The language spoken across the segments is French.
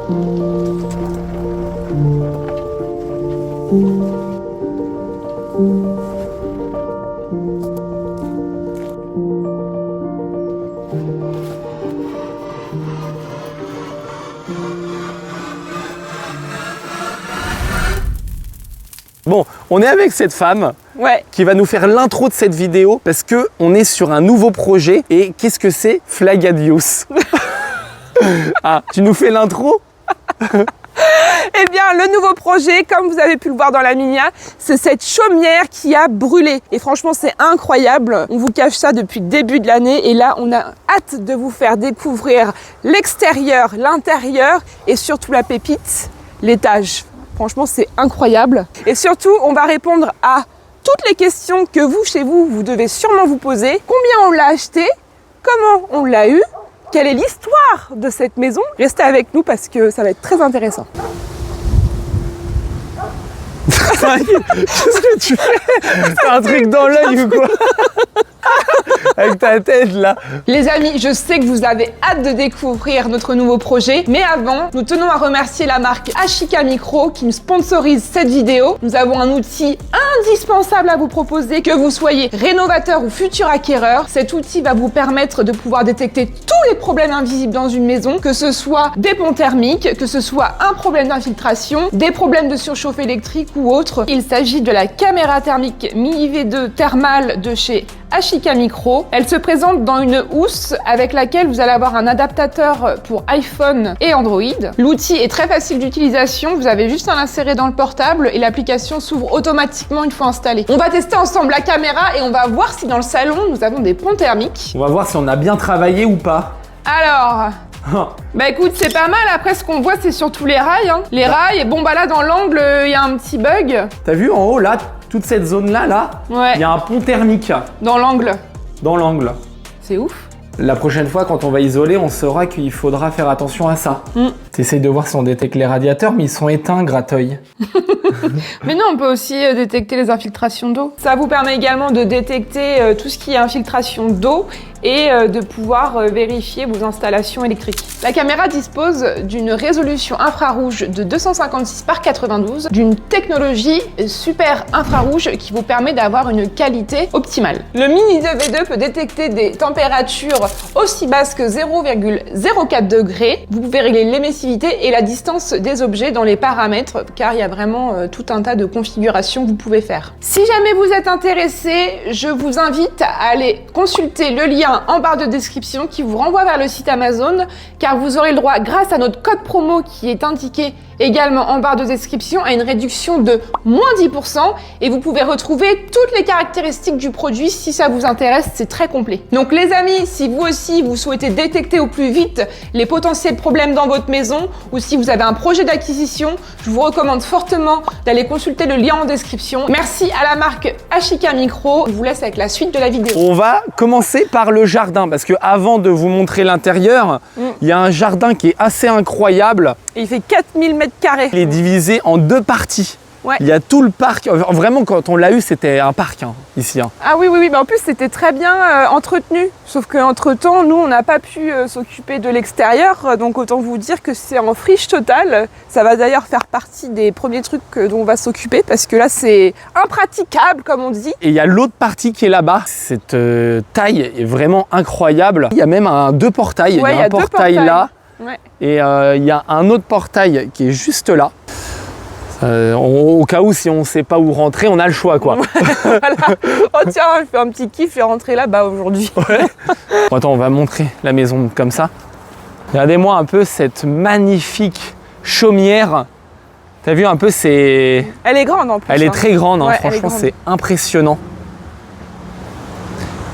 Bon, on est avec cette femme qui va nous faire l'intro de cette vidéo parce qu'on est sur un nouveau projet. Et qu'est-ce que c'est Flagadios? Ah, tu nous fais l'intro? Eh bien, le nouveau projet, comme vous avez pu le voir dans la minière, c'est cette chaumière qui a brûlé. Et franchement, c'est incroyable. On vous cache ça depuis le début de l'année. Et là, on a hâte de vous faire découvrir l'extérieur, l'intérieur et surtout la pépite, l'étage. Franchement, c'est incroyable. Et surtout, on va répondre à toutes les questions que vous, chez vous, vous devez sûrement vous poser. Combien on l'a acheté? Comment on l'a eu? Quelle est l'histoire de cette maison? Restez avec nous parce que ça va être très intéressant. Qu'est-ce que tu fais? T'as un truc dans l'œil ou quoi? Avec ta tête là. Les amis, je sais que vous avez hâte de découvrir notre nouveau projet, mais avant, nous tenons à remercier la marque Ashika Micro qui nous sponsorise cette vidéo. Nous avons un outil indispensable à vous proposer, que vous soyez rénovateur ou futur acquéreur. Cet outil va vous permettre de pouvoir détecter tous les problèmes invisibles dans une maison, que ce soit des ponts thermiques, que ce soit un problème d'infiltration, des problèmes de surchauffe électrique ou autre. Il s'agit de la caméra thermique Mini V2 thermale de chez Ashika Micro. Elle se présente dans une housse avec laquelle vous allez avoir un adaptateur pour iPhone et Android. L'outil est très facile d'utilisation, vous avez juste à l'insérer dans le portable et l'application s'ouvre automatiquement une fois installée. On va tester ensemble la caméra et on va voir si dans le salon nous avons des ponts thermiques. On va voir si on a bien travaillé ou pas. Alors... Bah écoute, c'est pas mal. Après, ce qu'on voit, c'est surtout les rails. Les rails, bon bah là, dans l'angle, il y a un petit bug. T'as vu en haut, là, toute cette zone-là, ouais. Il y a un pont thermique. Dans l'angle. Dans l'angle. C'est ouf. La prochaine fois, quand on va isoler, on saura qu'il faudra faire attention à ça. T'essayes de voir si on détecte les radiateurs, mais ils sont éteints, Grateuil. Mais non, on peut aussi détecter les infiltrations d'eau. Ça vous permet également de détecter tout ce qui est infiltration d'eau et de pouvoir vérifier vos installations électriques. La caméra dispose d'une résolution infrarouge de 256 par 92, d'une technologie super infrarouge qui vous permet d'avoir une qualité optimale. Le Mini V2 peut détecter des températures aussi basses que 0,04 degrés. Vous pouvez régler l'émissivité et la distance des objets dans les paramètres, car il y a vraiment tout un tas de configurations que vous pouvez faire. Si jamais vous êtes intéressé, je vous invite à aller consulter le lien en barre de description qui vous renvoie vers le site Amazon, car vous aurez le droit, grâce à notre code promo qui est indiqué également en barre de description, à une réduction de moins 10% et vous pouvez retrouver toutes les caractéristiques du produit si ça vous intéresse, c'est très complet. Donc les amis, si vous aussi vous souhaitez détecter au plus vite les potentiels problèmes dans votre maison ou si vous avez un projet d'acquisition, je vous recommande fortement d'aller consulter le lien en description. Merci à la marque Ashika Micro. Je vous laisse avec la suite de la vidéo. On va commencer par le jardin parce que avant de vous montrer l'intérieur, il y a un jardin qui est assez incroyable. Et il fait 4000 m². Il est divisé en deux parties. Ouais. Il y a tout le parc. Vraiment, quand on l'a eu, c'était un parc ici. Ah oui, mais en plus, c'était très bien entretenu. Sauf qu'entre-temps, nous, on n'a pas pu s'occuper de l'extérieur. Donc, autant vous dire que c'est en friche totale. Ça va d'ailleurs faire partie des premiers trucs dont on va s'occuper. Parce que là, c'est impraticable, comme on dit. Et il y a l'autre partie qui est là-bas. Cette taille est vraiment incroyable. Il y a même deux portails. Ouais, il y a un portail là. Ouais. Et il y a un autre portail qui est juste là. Au cas où, si on ne sait pas où rentrer, on a le choix, quoi. Voilà. Oh tiens, je fais un petit kiff et rentrer là-bas aujourd'hui. Ouais. Bon, attends, on va montrer la maison comme ça. Regardez-moi un peu cette magnifique chaumière. T'as vu un peu, c'est... Elle est grande en plus. Elle est très grande, ouais, franchement, c'est impressionnant.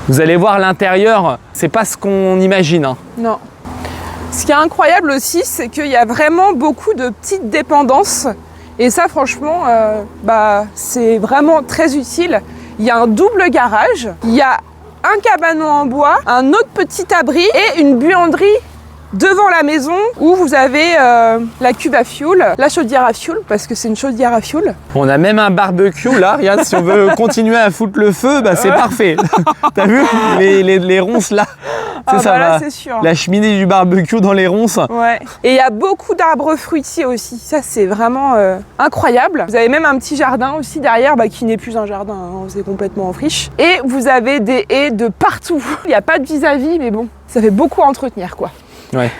Vous allez voir l'intérieur, c'est pas ce qu'on imagine. Non. Ce qui est incroyable aussi, c'est qu'il y a vraiment beaucoup de petites dépendances. Et ça, franchement, c'est vraiment très utile. Il y a un double garage, il y a un cabanon en bois, un autre petit abri et une buanderie devant la maison où vous avez la cuve à fioul, la chaudière à fioul, parce que c'est une chaudière à fioul. On a même un barbecue là, regarde, si on veut continuer à foutre le feu, bah c'est parfait. T'as vu les ronces là? Ah ça bah là, va. c'est sûr. La cheminée du barbecue dans les ronces. Ouais. Et il y a beaucoup d'arbres fruitiers aussi. Ça, c'est vraiment incroyable. Vous avez même un petit jardin aussi derrière, qui n'est plus un jardin, hein, c'est complètement en friche. Et vous avez des haies de partout. Il n'y a pas de vis-à-vis, mais bon, ça fait beaucoup à entretenir, quoi. Ouais.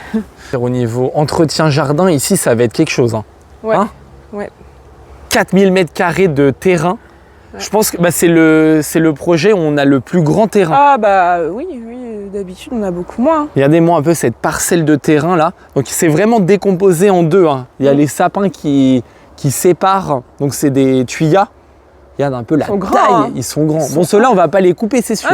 Au niveau entretien jardin, ici, ça va être quelque chose. Hein. Ouais. Hein, ouais. 4000 m² de terrain. Ouais. Je pense que c'est le projet où on a le plus grand terrain. Ah bah oui, d'habitude on a beaucoup moins. Regardez-moi un peu cette parcelle de terrain là. Donc c'est vraiment décomposé en deux. Hein. Il y a les sapins qui séparent, donc c'est des tuyas. Regarde un peu la taille, hein. Ils sont grands. Bon, ceux-là, on va pas les couper, c'est sûr.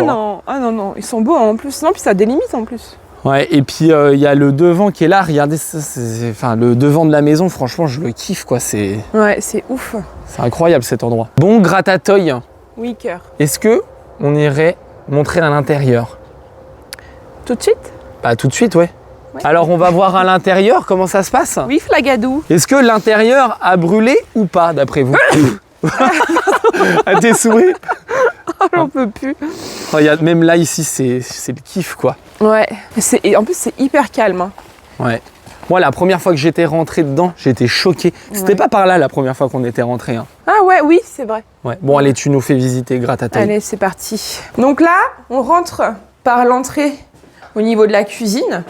Ah non, ils sont beaux en plus. Non, puis ça délimite en plus. Ouais, et puis il y a le devant qui est là. Regardez, le devant de la maison, franchement, je le kiffe, quoi. Ouais, c'est ouf. C'est incroyable cet endroit. Bon, Gratatoy. Oui, cœur. Est-ce que on irait montrer à l'intérieur? Tout de suite? Bah, tout de suite, ouais. Alors, on va voir à l'intérieur comment ça se passe. Oui, Flagadou. Est-ce que l'intérieur a brûlé ou pas, d'après vous? À tes souris. J'en peux plus. Regarde, même là, ici, c'est le kiff, quoi. Ouais. Et en plus, c'est hyper calme. Hein. Ouais. Moi, la première fois que j'étais rentré dedans, j'étais choqué. C'était pas par là la première fois qu'on était rentré. Hein. Ah ouais, oui, c'est vrai. Ouais. Bon, allez, tu nous fais visiter Gratatoy. Allez, c'est parti. Donc là, on rentre par l'entrée au niveau de la cuisine.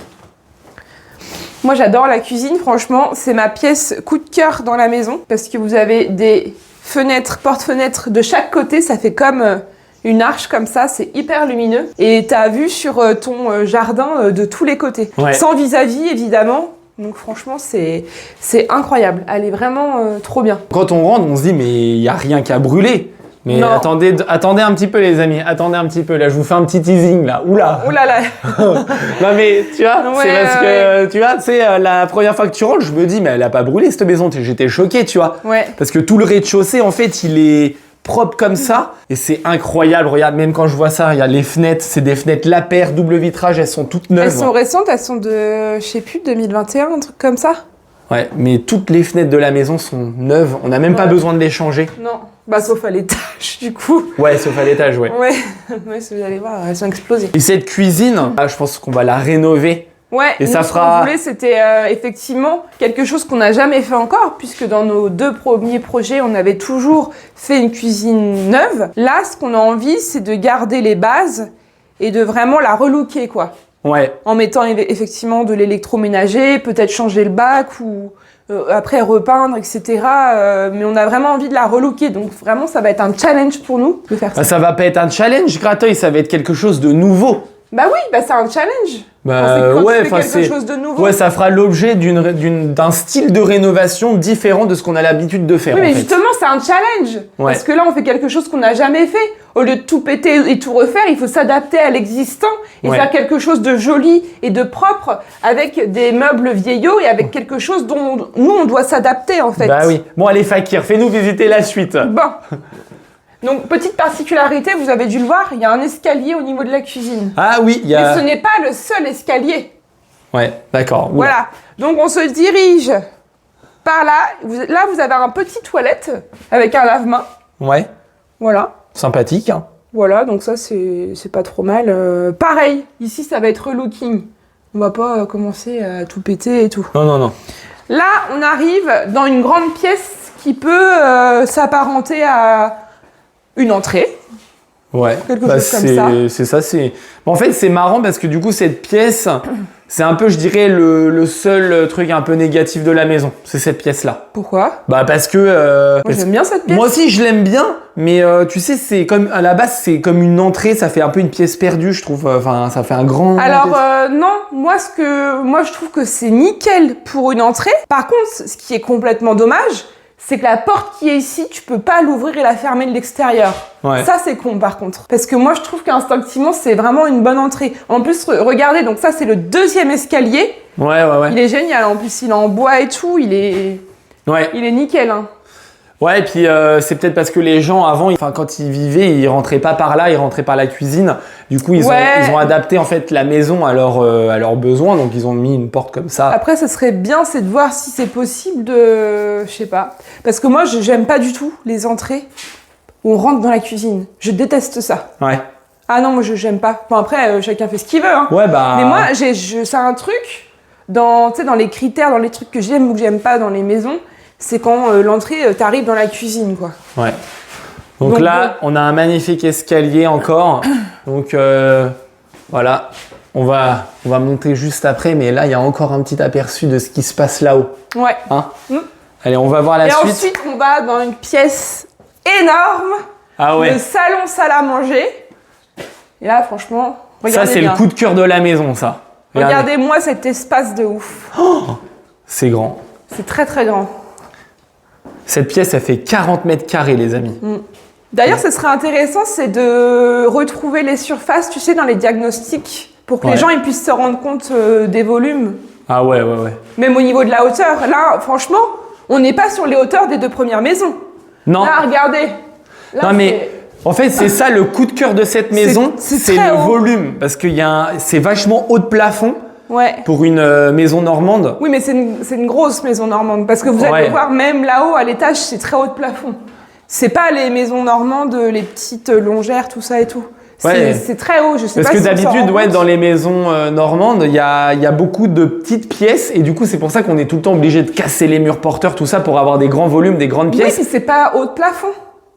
Moi, j'adore la cuisine. Franchement, c'est ma pièce coup de cœur dans la maison parce que vous avez des fenêtres, porte-fenêtres de chaque côté. Ça fait comme une arche comme ça. C'est hyper lumineux. Et tu as vue sur ton jardin de tous les côtés. Ouais. Sans vis-à-vis, évidemment. Donc franchement, c'est incroyable. Elle est vraiment trop bien. Quand on rentre, on se dit, mais il n'y a rien qu'à brûler. Mais attendez un petit peu, les amis. Attendez un petit peu. Là, je vous fais un petit teasing, là. Oula. Oula là. Non, mais tu vois, c'est parce que, tu vois, tu sais, la première fois que tu rentres, je me dis, mais elle a pas brûlé, cette maison. J'étais choqué, tu vois. Ouais. Parce que tout le rez-de-chaussée, en fait, il est propre comme ça. Et c'est incroyable. Regarde, même quand je vois ça, il y a les fenêtres. C'est des fenêtres Lapeyre, double vitrage. Elles sont toutes neuves. Elles sont récentes. Elles sont de, je sais plus, 2021, un truc comme ça. Ouais, mais toutes les fenêtres de la maison sont neuves. On n'a même pas besoin de les changer. Non. Bah, sauf à l'étage, du coup. Ouais, sauf à l'étage, ouais. Ouais, si vous allez voir, elles sont explosées. Et cette cuisine, je pense qu'on va la rénover. Ouais, et ça ce qu'on voulait, c'était effectivement quelque chose qu'on n'a jamais fait encore, puisque dans nos 2 premiers projets, on avait toujours fait une cuisine neuve. Là, ce qu'on a envie, c'est de garder les bases et de vraiment la relooker, quoi. Ouais. En mettant effectivement de l'électroménager, peut-être changer le bac ou après repeindre, etc. Mais on a vraiment envie de la relooker, donc vraiment, ça va être un challenge pour nous de faire ça. Ça va pas être un challenge, Gratatoy, ça va être quelque chose de nouveau. Bah oui, c'est un challenge. Ouais, quelque chose de nouveau. Ouais, ça fera l'objet d'un style de rénovation différent de ce qu'on a l'habitude de faire. Oui, mais justement, c'est un challenge. Ouais. Parce que là, on fait quelque chose qu'on n'a jamais fait. Au lieu de tout péter et tout refaire, il faut s'adapter à l'existant et faire quelque chose de joli et de propre avec des meubles vieillots et avec quelque chose dont nous, on doit s'adapter, en fait. Bah oui. Bon, allez, Fakir, fais-nous visiter la suite. Bon. Donc, petite particularité, vous avez dû le voir, il y a un escalier au niveau de la cuisine. Ah oui, il y a... Mais ce n'est pas le seul escalier. Ouais, d'accord. Voilà. Donc, on se dirige par là. Là, vous avez un petit toilette avec un lave-main. Ouais. Voilà. Sympathique. Hein. Voilà, donc ça, c'est pas trop mal. Pareil, ici, ça va être relooking. On va pas commencer à tout péter et tout. Non. Là, on arrive dans une grande pièce qui peut s'apparenter à une entrée. Ouais, quelque chose comme ça. C'est ça, En fait, c'est marrant parce que du coup, cette pièce, c'est un peu, je dirais, le seul truc un peu négatif de la maison. C'est cette pièce-là. Pourquoi ? Bah parce que... moi, j'aime bien cette pièce. Moi aussi, je l'aime bien, mais tu sais, c'est comme, à la base, c'est comme une entrée, ça fait un peu une pièce perdue, je trouve. Enfin, ça fait un grand... Alors, non, moi, je trouve que c'est nickel pour une entrée. Par contre, ce qui est complètement dommage, c'est que la porte qui est ici, tu peux pas l'ouvrir et la fermer de l'extérieur. Ouais. Ça, c'est con, par contre. Parce que moi, je trouve qu'instinctivement, c'est vraiment une bonne entrée. En plus, regardez, donc ça, c'est le 2e escalier. Ouais. Il est génial. En plus, il est en bois et tout. Il est nickel. Hein. Ouais, et puis c'est peut-être parce que les gens avant, quand ils vivaient, ils rentraient pas par là, ils rentraient par la cuisine. Du coup, ils ont adapté en fait la maison à leurs besoins, donc ils ont mis une porte comme ça. Après, ça serait bien, c'est de voir si c'est possible de, je sais pas, parce que moi, j'aime pas du tout les entrées où on rentre dans la cuisine. Je déteste ça. Ouais. Ah non, moi j'aime pas. Bon après, chacun fait ce qu'il veut. Hein. Ouais bah. Mais moi, c'est un truc dans les critères, dans les trucs que j'aime ou que j'aime pas dans les maisons. C'est quand l'entrée, t'arrives dans la cuisine, quoi. Ouais. Donc là, on a un magnifique escalier encore. Donc voilà, on va monter juste après, mais là, il y a encore un petit aperçu de ce qui se passe là-haut. Ouais. Hein Allez, on va voir la suite. Et ensuite, on va dans une pièce énorme. Ah ouais. Le salon salle à manger. Et là, franchement, regardez ça, c'est bien. le coup de cœur de la maison, ça. Regardez-moi cet espace de ouf. Oh, c'est grand. C'est très, très grand. Cette pièce, elle fait 40 mètres carrés, les amis. D'ailleurs, ce serait intéressant, c'est de retrouver les surfaces, tu sais, dans les diagnostics, pour que les gens ils puissent se rendre compte des volumes. Ah ouais. Même au niveau de la hauteur. Là, franchement, on n'est pas sur les hauteurs des 2 premières maisons. Non. Là, regardez. Là, non, mais en fait, c'est ça le coup de cœur de cette maison, c'est le volume. Parce que c'est vachement haut de plafond. Ouais. Pour une maison normande. Oui, mais c'est une grosse maison normande. Parce que vous allez voir, même là-haut, à l'étage, c'est très haut de plafond. C'est pas les maisons normandes, les petites longères, tout ça et tout. C'est très haut, je sais parce pas si que d'habitude, dans les maisons normandes, il y a beaucoup de petites pièces. Et du coup, c'est pour ça qu'on est tout le temps obligé de casser les murs porteurs, tout ça, pour avoir des grands volumes, des grandes pièces. Oui, puis c'est pas haut de plafond.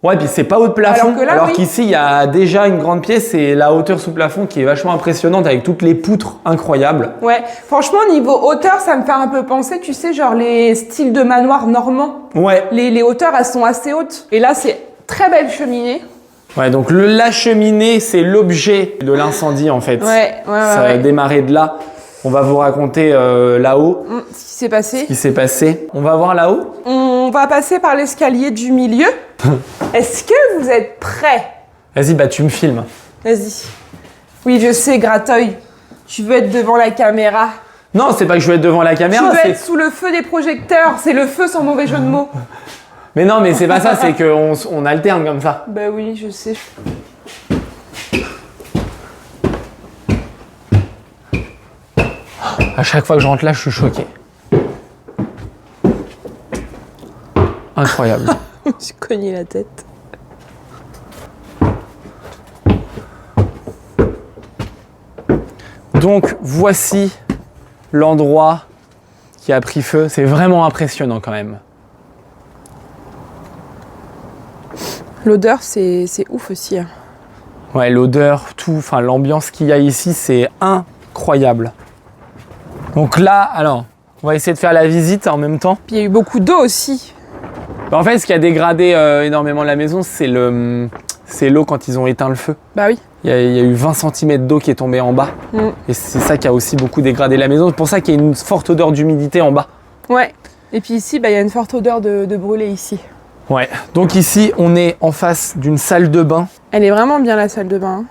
Ouais, puis c'est pas haut de plafond. Alors oui. qu'ici, il y a déjà une grande pièce et la hauteur sous plafond qui est vachement impressionnante avec toutes les poutres incroyables. Ouais, franchement, niveau hauteur, ça me fait un peu penser, tu sais, genre les styles de manoirs normands. Ouais. Les hauteurs, elles sont assez hautes. Et là, c'est très belle cheminée. Ouais, donc la cheminée, c'est l'objet de l'incendie en fait. Ouais. Ça a démarré de là. On va vous raconter là-haut ce qui s'est passé. Ce qui s'est passé. On va voir là-haut. On va passer par l'escalier du milieu. Est-ce que vous êtes prêts? Vas-y, bah tu me filmes. Vas-y. Oui, je sais, Grateuil. Tu veux être devant la caméra. Non, c'est pas que je veux être devant la caméra. Tu veux être sous le feu des projecteurs. C'est le feu sans mauvais jeu de mots. Mais non, mais c'est pas ça, c'est qu'on alterne comme ça. Bah oui, je sais. À chaque fois que je rentre là, je suis choqué. Incroyable. Je me suis cogné la tête. Donc, voici l'endroit qui a pris feu. C'est vraiment impressionnant quand même. L'odeur, c'est ouf aussi. Hein. Ouais, l'odeur, tout, enfin l'ambiance qu'il y a ici, c'est incroyable. Donc là, alors, on va essayer de faire la visite en même temps. Puis il y a eu beaucoup d'eau aussi. En fait, ce qui a dégradé énormément la maison, c'est l'eau quand ils ont éteint le feu. Bah oui. Il y a eu 20 cm d'eau qui est tombée en bas. Et c'est ça qui a aussi beaucoup dégradé la maison. C'est pour ça qu'il y a une forte odeur d'humidité en bas. Ouais. Et puis ici, il y a une forte odeur de brûlé ici. Ouais. Donc ici, on est en face d'une salle de bain. Elle est vraiment bien la salle de bain. Hein.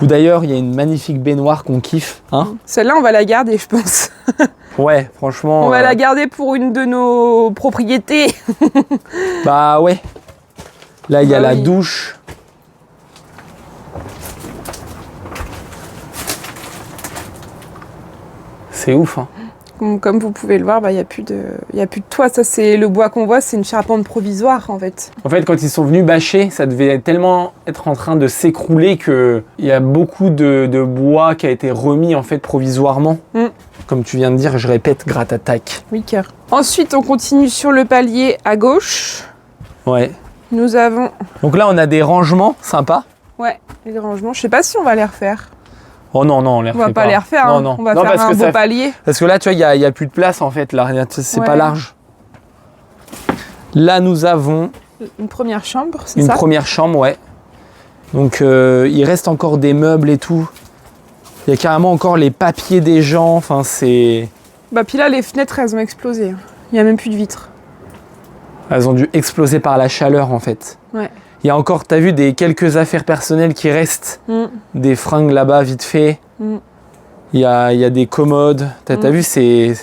Où d'ailleurs, il y a une magnifique baignoire qu'on kiffe. Hein. Celle-là, on va la garder, je pense. Ouais, franchement. On va la garder pour une de nos propriétés. Bah ouais. Là, il y a la douche. C'est ouf, hein. Comme vous pouvez le voir, il n'y a plus de toit. Ça, c'est le bois qu'on voit, c'est une charpente provisoire en fait. En fait, quand ils sont venus bâcher, ça devait tellement être en train de s'écrouler qu'il y a beaucoup de bois qui a été remis en fait provisoirement. Comme tu viens de dire, je répète, gratattaque. Oui, cœur. Ensuite, on continue sur le palier à gauche. Ouais. Nous avons... Donc là, on a des rangements sympas. Ouais, les rangements. Je sais pas si on va les refaire. Oh non, on les refait pas. On va pas les refaire, hein. Non. On va faire un beau palier. Parce que là, tu vois, il y a plus de place en fait. Là, c'est pas large. Là, nous avons... Une première chambre, c'est ça? Une première chambre, ouais. Donc, il reste encore des meubles et tout. Il y a carrément encore les papiers des gens. Enfin, c'est... Bah, puis là, les fenêtres, elles ont explosé. Il n'y a même plus de vitres. Elles ont dû exploser par la chaleur, en fait. Ouais. Il y a encore, t'as vu, quelques affaires personnelles qui restent. Des fringues là-bas, vite fait. Il y a des commodes. T'as vu, c'est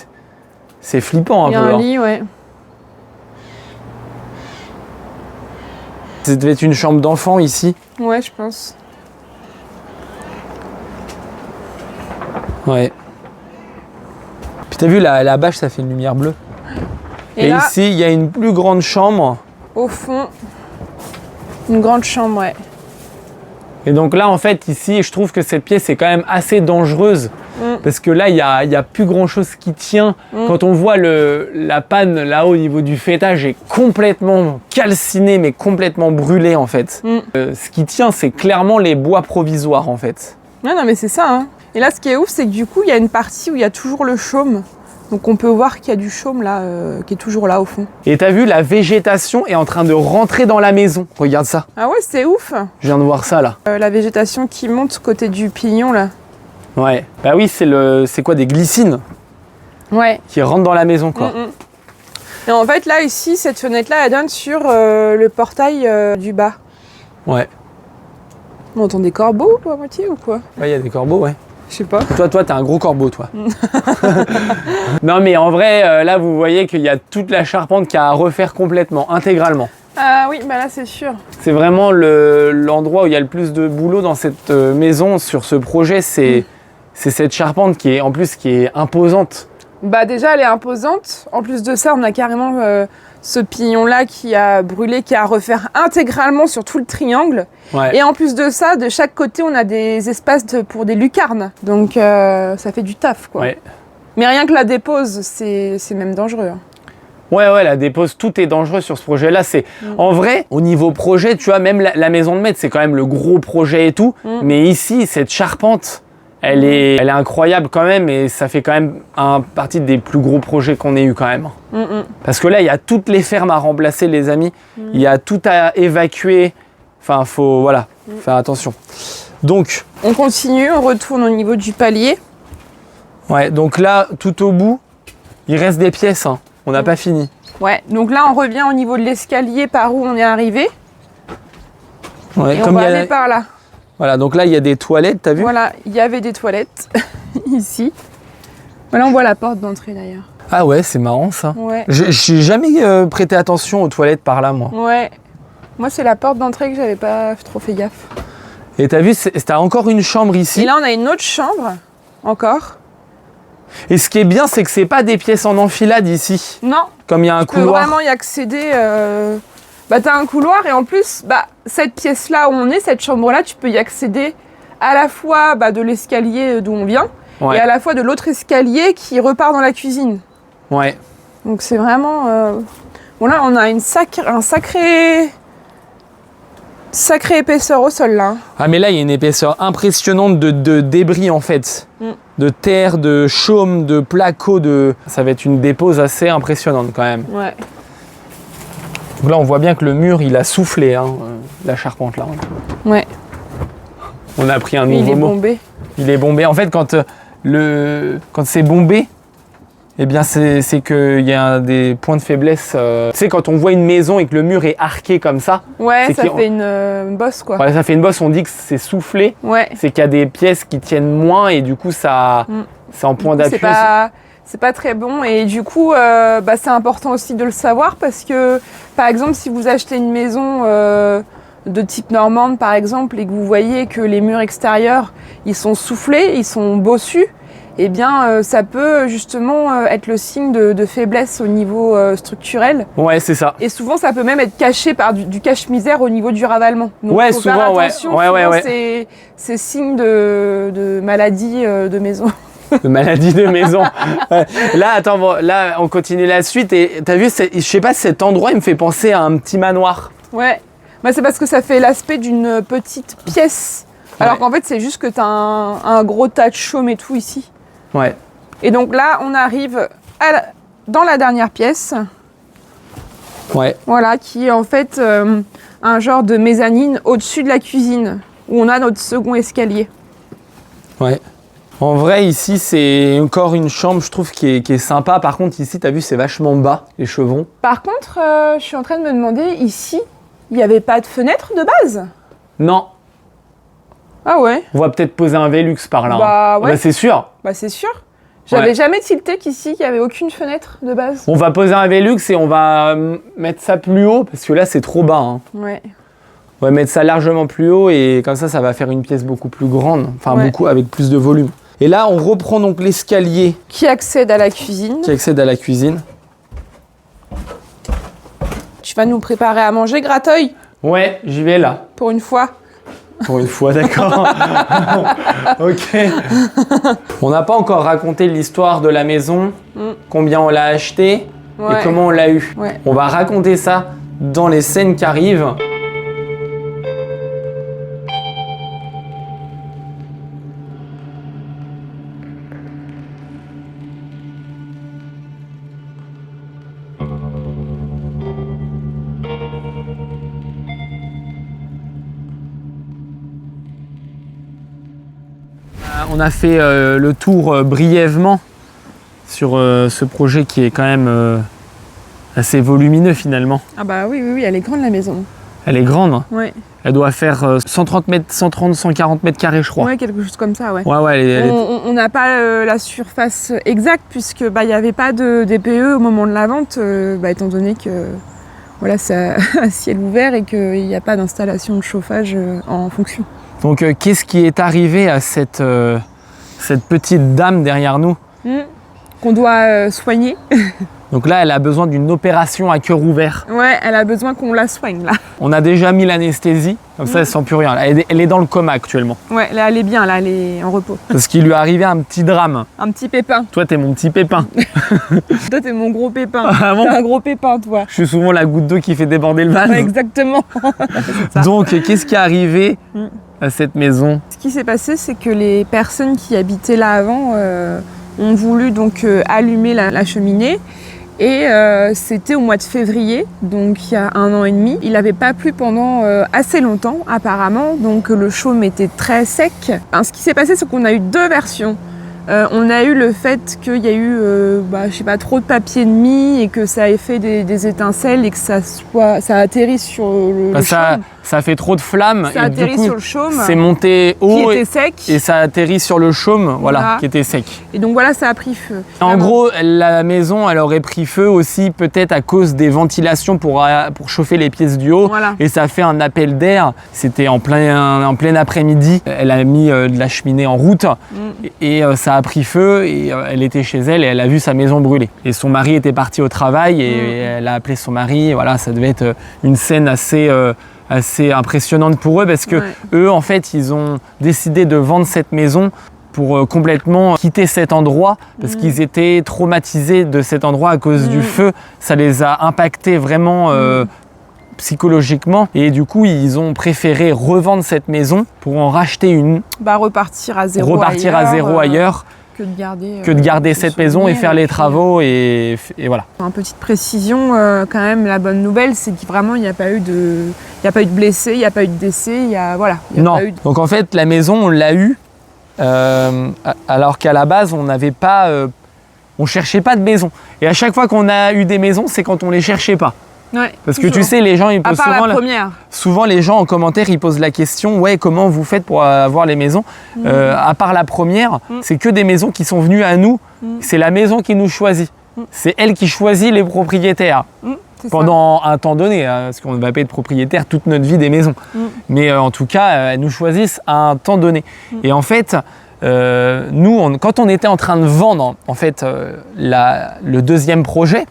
flippant un peu. Il y a un lit, ouais. Ça devait être une chambre d'enfant ici. Ouais, je pense. Ouais. Puis t'as vu, la bâche, ça fait une lumière bleue. Et là, ici, il y a une plus grande chambre. au fond, une grande chambre, ouais. Et donc là, en fait, ici, je trouve que cette pièce est quand même assez dangereuse. Parce que là, il y a plus grand-chose qui tient. Quand on voit la panne là-haut au niveau du fêtage est complètement calcinée, mais complètement brûlée, en fait. Ce qui tient, c'est clairement les bois provisoires, en fait. Ouais, non, mais c'est ça, hein. Et là, ce qui est ouf, c'est que du coup, il y a une partie où il y a toujours le chaume. Donc on peut voir qu'il y a du chaume là, qui est toujours là au fond. Et t'as vu, la végétation est en train de rentrer dans la maison. Regarde ça. Ah ouais, c'est ouf. Je viens de voir ça, là. La végétation qui monte côté du pignon là. Ouais. Bah oui, c'est quoi, des glycines Ouais. qui rentrent dans la maison, quoi. Et en fait, là, ici, cette fenêtre-là, elle donne sur le portail du bas. Ouais. On entend des corbeaux à moitié ou quoi? Ouais, il y a des corbeaux, ouais. Je sais pas. Toi, t'es un gros corbeau, toi. Non, mais en vrai, là, vous voyez qu'il y a toute la charpente qui a à refaire complètement, intégralement. Ah oui, bah là, c'est sûr. C'est vraiment l'endroit où il y a le plus de boulot dans cette maison, sur ce projet. C'est cette charpente qui est imposante. Bah déjà, elle est imposante. En plus de ça, on a carrément ce pignon-là qui a brûlé, qui a à refaire intégralement sur tout le triangle. Ouais. Et en plus de ça, de chaque côté, on a des espaces pour des lucarnes. Donc ça fait du taf, quoi. Ouais. Mais rien que la dépose, c'est même dangereux. Hein. Ouais, la dépose, tout est dangereux sur ce projet-là. En vrai, au niveau projet, tu vois, même la maison de maître, c'est quand même le gros projet et tout. Mais ici, cette charpente, elle est incroyable quand même, et ça fait quand même partie des plus gros projets qu'on ait eu quand même. Parce que là, il y a toutes les fermes à remplacer, les amis. Il y a tout à évacuer. Enfin, faut, voilà, faire attention. Donc, on continue, on retourne au niveau du palier. Ouais, donc là, tout au bout, il reste des pièces, hein. On n'a pas fini. Ouais, donc là, on revient au niveau de l'escalier par où on est arrivé. Ouais, et comme on va aller par là. Voilà, donc là, il y a des toilettes, t'as vu? Voilà, il y avait des toilettes, ici. Voilà, on voit la porte d'entrée, d'ailleurs. Ah ouais, c'est marrant, ça. Ouais. J'ai jamais prêté attention aux toilettes par là, moi. Ouais. Moi, c'est la porte d'entrée que j'avais pas trop fait gaffe. Et t'as vu, t'as encore une chambre ici. Et là, on a une autre chambre, encore. Et ce qui est bien, c'est que c'est pas des pièces en enfilade ici. Non. Comme il y a un Tu peux couloir. vraiment y accéder. Bah, t'as un couloir et en plus, bah, cette pièce-là où on est, cette chambre-là, tu peux y accéder à la fois de l'escalier d'où on vient Ouais. et à la fois de l'autre escalier qui repart dans la cuisine. Ouais. Donc c'est vraiment... Bon là, on a un sacré épaisseur au sol, là. Ah, mais là, il y a une épaisseur impressionnante de débris, en fait. De terre, de chaume, de placo, Ça va être une dépose assez impressionnante, quand même. Ouais. Donc là, on voit bien que le mur, il a soufflé, hein, la charpente, là. Ouais. On a pris un Il nouveau est mot. bombé. Il est bombé. En fait, quand c'est bombé, eh bien, c'est qu'il y a des points de faiblesse. Tu sais, quand on voit une maison et que le mur est arqué comme ça, Ouais, c'est ça fait une bosse, quoi. voilà, ça fait une bosse, on dit que c'est soufflé. Ouais. C'est qu'il y a des pièces qui tiennent moins et du coup, ça, c'est en point d'appui. C'est pas très bon et du coup, c'est important aussi de le savoir parce que, par exemple, si vous achetez une maison de type normande, par exemple, et que vous voyez que les murs extérieurs, ils sont soufflés, ils sont bossus, eh bien, ça peut justement être le signe de faiblesse au niveau structurel. Ouais, c'est ça. Et souvent, ça peut même être caché par du cache-misère au niveau du ravalement. Donc, Ouais, faut faire souvent, attention, ouais. c'est signe de maladie de maison. De maladie de maison. Ouais. Là, attends, bon, là, on continue la suite et t'as vu, je sais pas, cet endroit, il me fait penser à un petit manoir. Ouais, c'est parce que ça fait l'aspect d'une petite pièce. Alors qu'en fait, c'est juste que t'as un gros tas de chaume et tout ici. Ouais. Et donc là, on arrive dans la dernière pièce. Ouais. Voilà, qui est en fait un genre de mezzanine au-dessus de la cuisine, où on a notre second escalier. Ouais. En vrai, ici, c'est encore une chambre, je trouve, qui est sympa. Par contre, ici, t'as vu, c'est vachement bas, les chevrons. Par contre, je suis en train de me demander, ici, il n'y avait pas de fenêtre de base? Non. Ah ouais? On va peut-être poser un Velux par là. Bah ouais. Bah, c'est sûr. Bah c'est sûr. J'avais jamais tilté qu'ici, il n'y avait aucune fenêtre de base. On va poser un Velux et on va mettre ça plus haut, parce que là, c'est trop bas. Hein. Ouais. On va mettre ça largement plus haut et comme ça va faire une pièce beaucoup plus grande, enfin Ouais. beaucoup avec plus de volume. Et là, on reprend donc l'escalier Qui accède à la cuisine. qui accède à la cuisine. Tu vas nous préparer à manger, Grateuil, Ouais, j'y vais là. pour une fois. Pour une fois, d'accord. Ok. On n'a pas encore raconté l'histoire de la maison, combien on l'a acheté Ouais. et comment on l'a eu. Ouais. On va raconter ça dans les scènes qui arrivent. On a fait le tour brièvement sur ce projet qui est quand même assez volumineux finalement. Ah bah oui, elle est grande la maison. Elle est grande, hein. Ouais. Elle doit faire 140 mètres carrés je crois. Ouais, quelque chose comme ça, ouais. Ouais, elle est- On n'a pas la surface exacte puisque il n'y avait pas de DPE au moment de la vente, étant donné que voilà, c'est à ciel ouvert et qu'il n'y a pas d'installation de chauffage en fonction. Donc qu'est-ce qui est arrivé à cette petite dame derrière nous? Qu'on doit soigner. Donc là, elle a besoin d'une opération à cœur ouvert. Ouais, elle a besoin qu'on la soigne là. On a déjà mis l'anesthésie, comme ça elle sent plus rien. Elle est dans le coma actuellement. Ouais, là elle est bien, là elle est en repos. Parce qu'il lui est arrivé un petit drame. Un petit pépin. Toi, t'es mon petit pépin. Toi t'es mon gros pépin. Ah bon? T'es un gros pépin toi. Je suis souvent la goutte d'eau qui fait déborder le vase. Ouais, exactement. ça. Donc, qu'est-ce qui est arrivé à cette maison? Ce qui s'est passé, c'est que les personnes qui habitaient là avant ont voulu donc allumer la cheminée. Et c'était au mois de février, donc il y a 1 an et demi. Il n'avait pas plu pendant assez longtemps apparemment, donc le chaume était très sec. Alors, ce qui s'est passé, c'est qu'on a eu 2 versions. On a eu le fait qu'il y a eu, je sais pas, trop de papier de mie et que ça ait fait des étincelles et que ça atterrit sur le chaume. Ça fait trop de flammes. Ça et du atterrit coup, sur le chaume. c'est monté haut Qui était sec. et ça atterrit sur le chaume, Voilà. qui était sec. Et donc voilà, ça a pris feu. En gros, la maison, elle aurait pris feu aussi peut-être à cause des ventilations pour chauffer les pièces du haut. Voilà. Et ça fait un appel d'air. C'était en plein après-midi. Elle a mis de la cheminée en route et ça a pris feu et elle était chez elle et elle a vu sa maison brûler. Et son mari était parti au travail et elle a appelé son mari. Et voilà, ça devait être une scène assez impressionnante pour eux parce que eux, en fait, ils ont décidé de vendre cette maison pour complètement quitter cet endroit parce qu'ils étaient traumatisés de cet endroit à cause du feu. Ça les a impactés vraiment psychologiquement et du coup, ils ont préféré revendre cette maison pour en racheter une, Repartir à zéro ailleurs que de garder cette maison et faire les travaux et voilà. Une petite précision, quand même, la bonne nouvelle, c'est que vraiment, il n'y a pas eu de blessés, il n'y a pas eu de décès, Non. Donc en fait, la maison, on l'a eue alors qu'à la base, on n'avait pas, on cherchait pas de maison. Et à chaque fois qu'on a eu des maisons, c'est quand on les cherchait pas. Ouais, Parce que tu sais, les gens, ils posent à part la première. souvent les gens en commentaire, ils posent la question, ouais, comment vous faites pour avoir les maisons? À part la première, c'est que des maisons qui sont venues à nous. C'est la maison qui nous choisit. C'est elle qui choisit les propriétaires. Pendant un temps donné, hein, parce qu'on ne va pas être propriétaire toute notre vie des maisons. Mais en tout cas, elles nous choisissent à un temps donné. Et en fait, nous, quand on était en train de vendre en fait, le deuxième projet,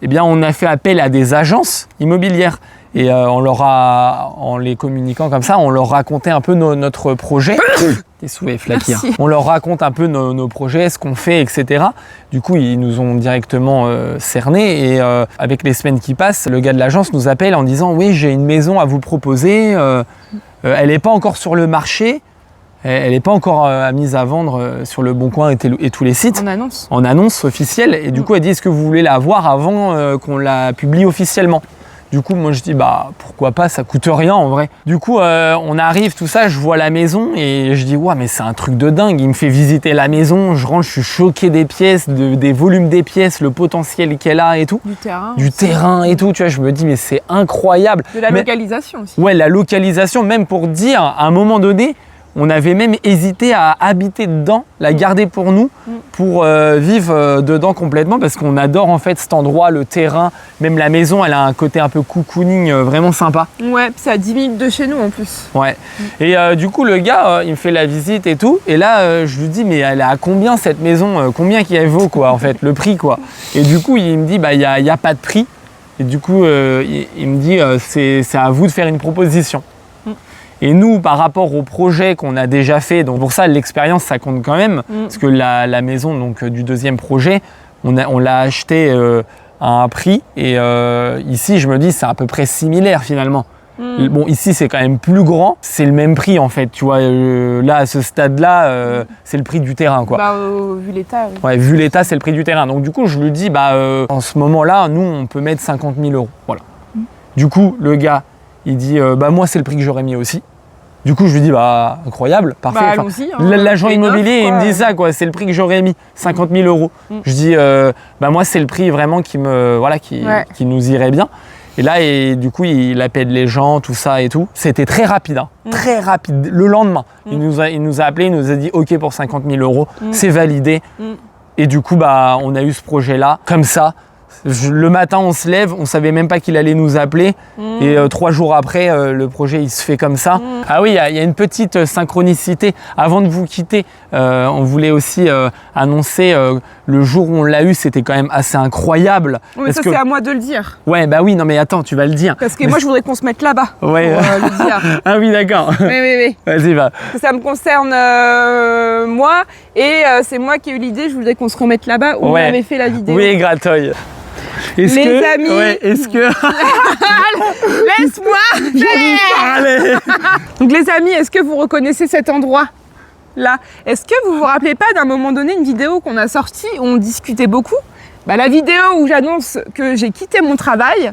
eh bien, on a fait appel à des agences immobilières. Et en les communiquant comme ça, on leur racontait un peu notre projet. T'es souhait, Flakir. On leur raconte un peu nos projets, ce qu'on fait, etc. Du coup, ils nous ont directement cernés. Et avec les semaines qui passent, le gars de l'agence nous appelle en disant « Oui, j'ai une maison à vous proposer. Elle n'est pas encore sur le marché. Elle n'est pas encore mise à vendre sur le Bon Coin et tous les sites. En annonce officielle. Et du coup, elle dit, est-ce que vous voulez la voir avant qu'on la publie officiellement? Du coup, moi, je dis, pourquoi pas, ça coûte rien en vrai. Du coup, on arrive, tout ça, je vois la maison et je dis, ouais, mais c'est un truc de dingue. Il me fait visiter la maison, je rentre, je suis choqué des pièces, des volumes des pièces, le potentiel qu'elle a et tout. Du terrain et tout, tu vois, je me dis, mais c'est incroyable. De la localisation aussi. Ouais, la localisation, même pour dire, à un moment donné, on avait même hésité à habiter dedans, la garder pour nous, pour vivre dedans complètement, parce qu'on adore en fait cet endroit, le terrain, même la maison, elle a un côté un peu cocooning vraiment sympa. Ouais, c'est à 10 minutes de chez nous en plus. Ouais. Et du coup, le gars, il me fait la visite et tout, et là, je lui dis, mais elle est à combien cette maison, combien qu'elle vaut quoi, en fait, le prix quoi. Et du coup, il me dit, bah, il y a pas de prix. Et du coup, il me dit, c'est à vous de faire une proposition. Et nous, par rapport au projet qu'on a déjà fait, donc pour ça, l'expérience, ça compte quand même, parce que la maison donc, du deuxième projet, on l'a acheté à un prix, et ici, je me dis, c'est à peu près similaire finalement. Bon, ici, c'est quand même plus grand, c'est le même prix en fait, tu vois, là, à ce stade-là, c'est le prix du terrain, quoi. Bah, vu l'état, oui. Ouais, vu l'état, c'est le prix du terrain. Donc du coup, je lui dis, bah, en ce moment-là, nous, on peut mettre 50 000 €. Voilà. Du coup, le gars, il dit, bah, moi, c'est le prix que j'aurais mis aussi. Du coup, je lui dis, bah, incroyable, parfait. Bah, allons-y, hein, l'agent c'est une immobilier, offre, il me quoi. dit ça, quoi, c'est le prix que j'aurais mis, 50 000 €. Je dis, bah, moi, c'est le prix vraiment qui nous irait bien. Et là, du coup, il appelle les gens, tout ça et tout. C'était très rapide, hein, très rapide. Le lendemain, il nous a appelé, il nous a dit OK pour 50 000 €, c'est validé. Et du coup, bah, on a eu ce projet-là, comme ça. Le matin, on se lève, on savait même pas qu'il allait nous appeler. Et 3 jours après, le projet, il se fait comme ça. Ah oui, il y a une petite synchronicité. Avant de vous quitter, on voulait aussi annoncer le jour où on l'a eu, c'était quand même assez incroyable. Oui, mais ça, c'est à moi de le dire. Ouais, bah oui, non mais attends, tu vas le dire. Parce que moi, je voudrais qu'on se mette là-bas ouais. pour le dire. Ah oui, d'accord. Oui. Vas-y, va. Parce que ça me concerne moi, et c'est moi qui ai eu l'idée, je voudrais qu'on se remette là-bas où on avait fait la vidéo. Oui, Grateuil. Les amis, est-ce que... Laisse-moi faire. Donc les amis, est-ce que vous reconnaissez cet endroit là? Est-ce que vous vous rappelez pas d'un moment donné une vidéo qu'on a sortie où on discutait beaucoup? Bah, la vidéo où j'annonce que j'ai quitté mon travail,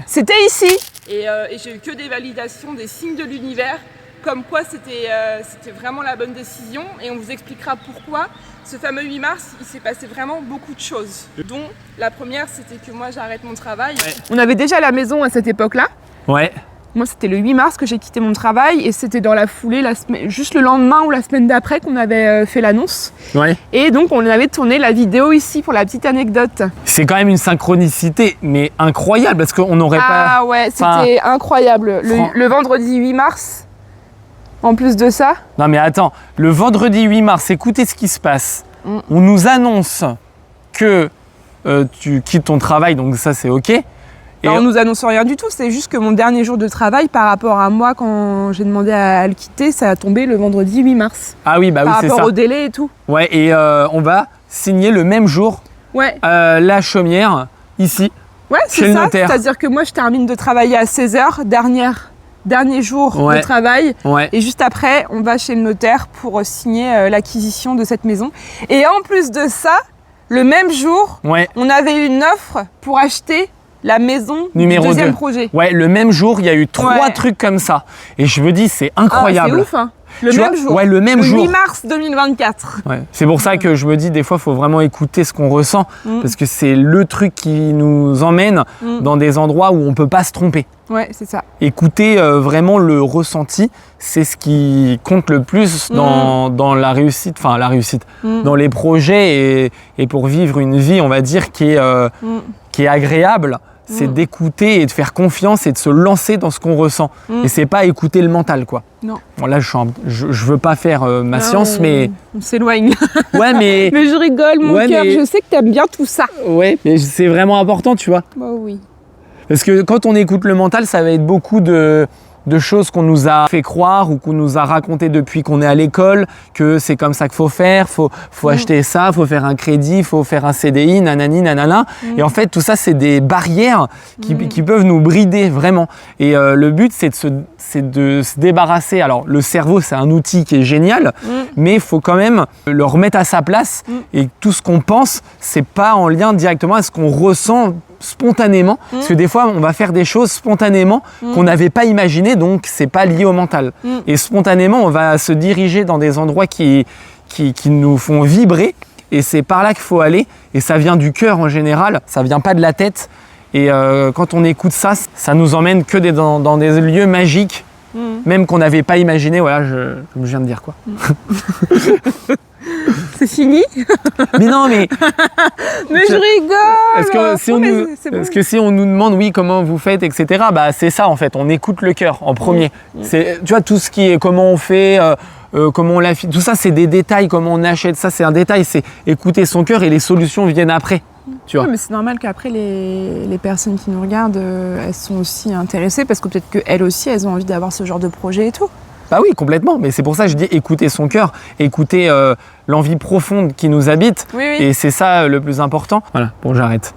c'était ici. Et j'ai eu que des validations, des signes de l'univers, comme quoi c'était vraiment la bonne décision. Et on vous expliquera pourquoi. Ce fameux 8 mars, il s'est passé vraiment beaucoup de choses. Dont la première, c'était que moi j'arrête mon travail. On avait déjà la maison à cette époque-là. Ouais. Moi, c'était le 8 mars que j'ai quitté mon travail, et c'était dans la foulée, juste le lendemain ou la semaine d'après qu'on avait fait l'annonce. Ouais. Et donc, on avait tourné la vidéo ici pour la petite anecdote. C'est quand même une synchronicité, mais incroyable, parce qu'on n'aurait pas... Ah ouais, c'était incroyable. Le vendredi 8 mars, en plus de ça... Non mais attends, le vendredi 8 mars, écoutez ce qui se passe. On nous annonce que tu quittes ton travail, donc ça c'est OK. Et on nous annonce rien du tout, c'est juste que mon dernier jour de travail par rapport à moi quand j'ai demandé à le quitter, ça a tombé le vendredi 8 mars. Ah oui, bah oui, c'est ça. Par rapport au délai et tout. Ouais, et on va signer le même jour la chaumière ici. Ouais, c'est ça, c'est-à-dire que moi je termine de travailler à 16h, dernier jour de travail, et juste après on va chez le notaire pour signer l'acquisition de cette maison. Et en plus de ça, le même jour, on avait une offre pour acheter la maison numéro du deuxième 2. projet. Ouais, le même jour, il y a eu 3 trucs comme ça. Et je me dis, c'est incroyable. C'est ouf, hein. Le même jour. Ouais, le même jour. 8 mars 2024. Ouais. C'est pour ça que je me dis, des fois, il faut vraiment écouter ce qu'on ressent. Parce que c'est le truc qui nous emmène dans des endroits où on ne peut pas se tromper. Ouais, c'est ça. Écouter vraiment le ressenti, c'est ce qui compte le plus dans la réussite, dans les projets et pour vivre une vie, on va dire, qui est agréable. C'est d'écouter et de faire confiance et de se lancer dans ce qu'on ressent. Et c'est pas écouter le mental, quoi. Non. Bon, là, je veux pas faire ma science, mais... On s'éloigne. Ouais, mais... Mais je rigole, mon cœur, je sais que t'aimes bien tout ça. Ouais, mais c'est vraiment important, tu vois. Bah oui. Parce que quand on écoute le mental, ça va être beaucoup de choses qu'on nous a fait croire ou qu'on nous a raconté depuis qu'on est à l'école, que c'est comme ça qu'il faut faire, faut acheter ça, faut faire un crédit, faut faire un CDI, nanani, nanana. Et en fait, tout ça, c'est des barrières qui peuvent nous brider vraiment. Et le but, c'est de se débarrasser. Alors, le cerveau, c'est un outil qui est génial, mais il faut quand même le remettre à sa place. Et tout ce qu'on pense, c'est pas en lien directement à ce qu'on ressent spontanément, parce que des fois on va faire des choses spontanément qu'on n'avait pas imaginé, donc c'est pas lié au mental. Et spontanément on va se diriger dans des endroits qui nous font vibrer, et c'est par là qu'il faut aller, et ça vient du cœur en général, ça vient pas de la tête. Et quand on écoute ça, ça nous emmène que dans des lieux magiques même qu'on n'avait pas imaginé, voilà, comme je viens de dire quoi. C'est fini. Mais non, mais... Mais je rigole. Est-ce que si on nous demande, oui, comment vous faites, etc., bah, c'est ça en fait, on écoute le cœur en premier. C'est, tu vois, tout ce qui est comment on fait, comment on l'affine, tout ça c'est des détails, comment on achète, ça c'est un détail, c'est écouter son cœur et les solutions viennent après. Tu vois. Oui, mais c'est normal qu'après les personnes qui nous regardent, elles sont aussi intéressées parce que peut-être qu'elles aussi, elles ont envie d'avoir ce genre de projet et tout. Bah oui, complètement, mais c'est pour ça que je dis écouter son cœur, écouter l'envie profonde qui nous habite, et c'est ça le plus important. Voilà, bon j'arrête.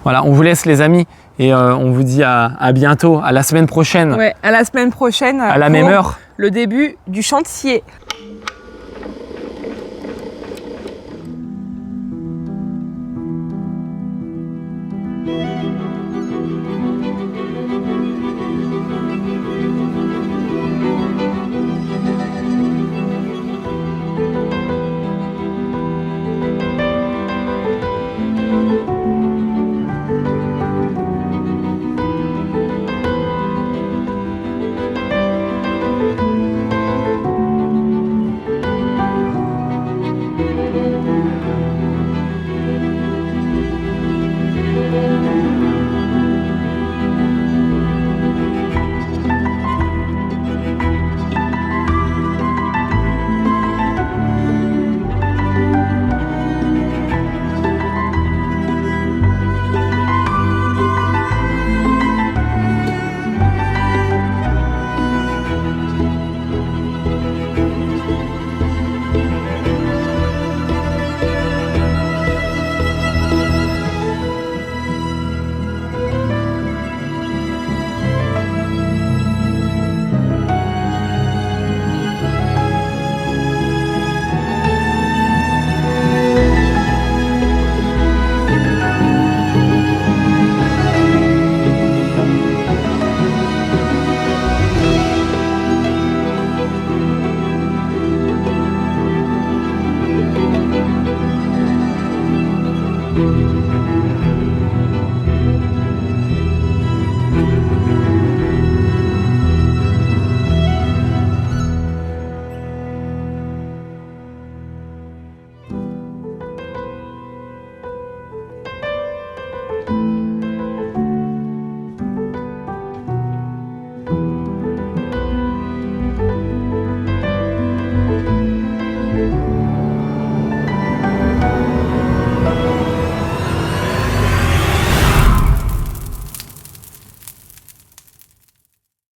Voilà, on vous laisse les amis, et on vous dit à bientôt, à la semaine prochaine. Ouais, à la semaine prochaine. À la même heure. Le début du chantier.